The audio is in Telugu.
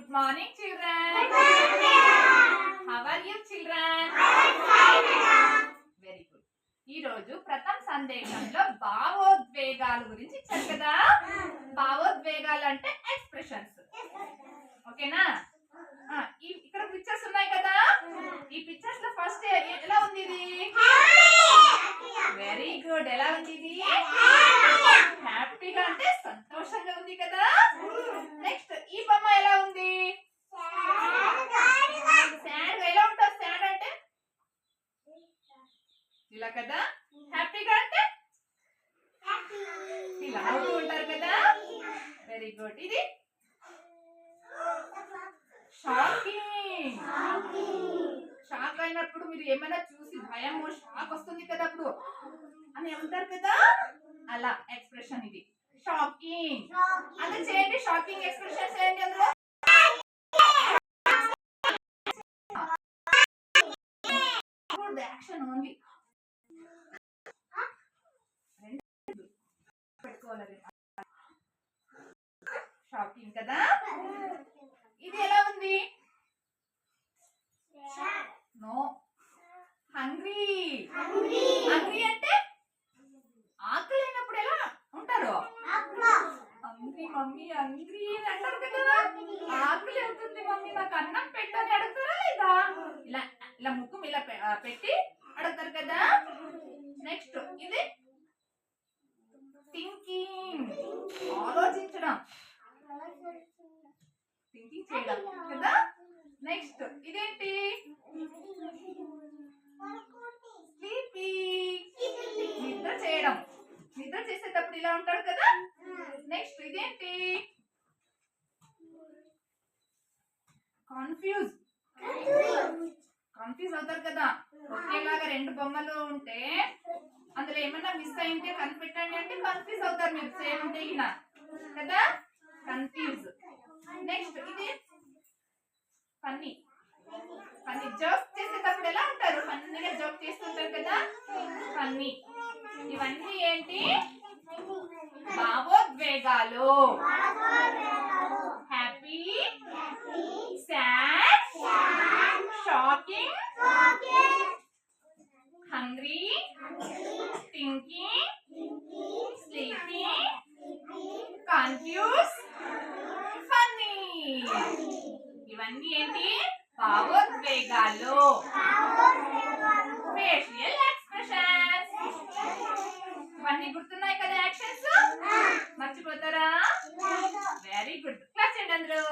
Good morning, children. How are you, children? Very good. ఈ రోజు ప్రథమ సందేశంలో భావోద్వేగాల గురించి ఇచ్చారు కదా. భావోద్వేగాలు అంటే ఎక్స్ప్రెషన్స్. ఓకేనా? ఇక్కడ పిక్చర్స్ ఉన్నాయి కదా. ఈ పిక్చర్స్ లో ఫస్ట్ ఎలా ఉంది ఇది? Very good. ఎలా ఉంది ఇది? హ్యాపీగా అంటే సంతోషంగా ఉంది కదా. నెక్స్ట్ ఈ బొమ్మ ఎలా ఉంది? సాడ్. ఎలా ఉంటుంది సాడ్ అంటే? ఇలా కదా. హ్యాపీగా అంటే ఇలా అవుతూ ఉంటారు కదా. Very good. ఇది షాకింగ్. షాక్ అయినప్పుడు మీరు ఏమైనా చూసి భయం షాక్ వస్తుంది కదా అప్పుడు అని ఏమంటారు కదా. అలా ఎక్స్ప్రెషన్ ఇది షాకింగ్. అంటే చేయండి షాకింగ్ ఎక్స్ప్రెషన్స్ చేయండి అందులో. యాక్షన్ ఓన్లీ పెట్టుకోవాలి. షాకింగ్ కదా. ఇది ఎలా ఉంది? నో. హంగ్రీ. హంగ్రీ అంటే ఆకలి అయినప్పుడు ఎలా ఉంటారు? హంగ్రీ మమ్మీ హంగ్రీ అని అంటారు కదా. ఆకలి అవుతుంది మమ్మీ నాకు అన్నం పెట్టని అడుగుతారా లేదా? ఇలా ఇలా ముఖం ఇలా పెట్టి అడుగుతారు కదా. నెక్స్ట్ ఇది థింకింగ్. ఆలోచించడం. థింకింగ్ చేయడం కదా. నెక్స్ట్ ఇదేంటి? స్లీపీ. నిద్ర చేయడం. నిద్ర చేసేటప్పుడు ఇలా ఉంటాడు కదా. నెక్స్ట్ ఇదేంటి? కన్ఫ్యూజ్. కన్ఫ్యూజ్ అవుతారు కదా. ఒకేలాగా రెండు బొమ్మలు ఉంటే అందులో ఏమన్నా మిస్ అయింటే కనిపెట్టండి అంటే కన్ఫ్యూజ్ అవుతారు మీరు. సేమ్ ఉంటే ఇలా కదా. కన్ఫ్యూజ్. నెక్స్ట్ ఇది ఫన్నీ. ఫన్నీ. జోక్ చేసేటప్పుడు ఎలా ఉంటారు? ఫన్నీగా జోక్ చేస్తుంటారు కదా. ఫన్నీ. ఇవన్నీ ఏంటి? భావోద్వేగాలు. Happy, sad, shocking, hungry, thinking, sleepy, confuse, funny. ఇవన్నీ ఏంటి? భావోద్వేగాలు. Facial expressions. ఇవన్నీ గుర్తున్నాయి కదా యాక్షన్స్. మర్చిపోతారా? Very good. క్లాస్ చేయండి అందరూ.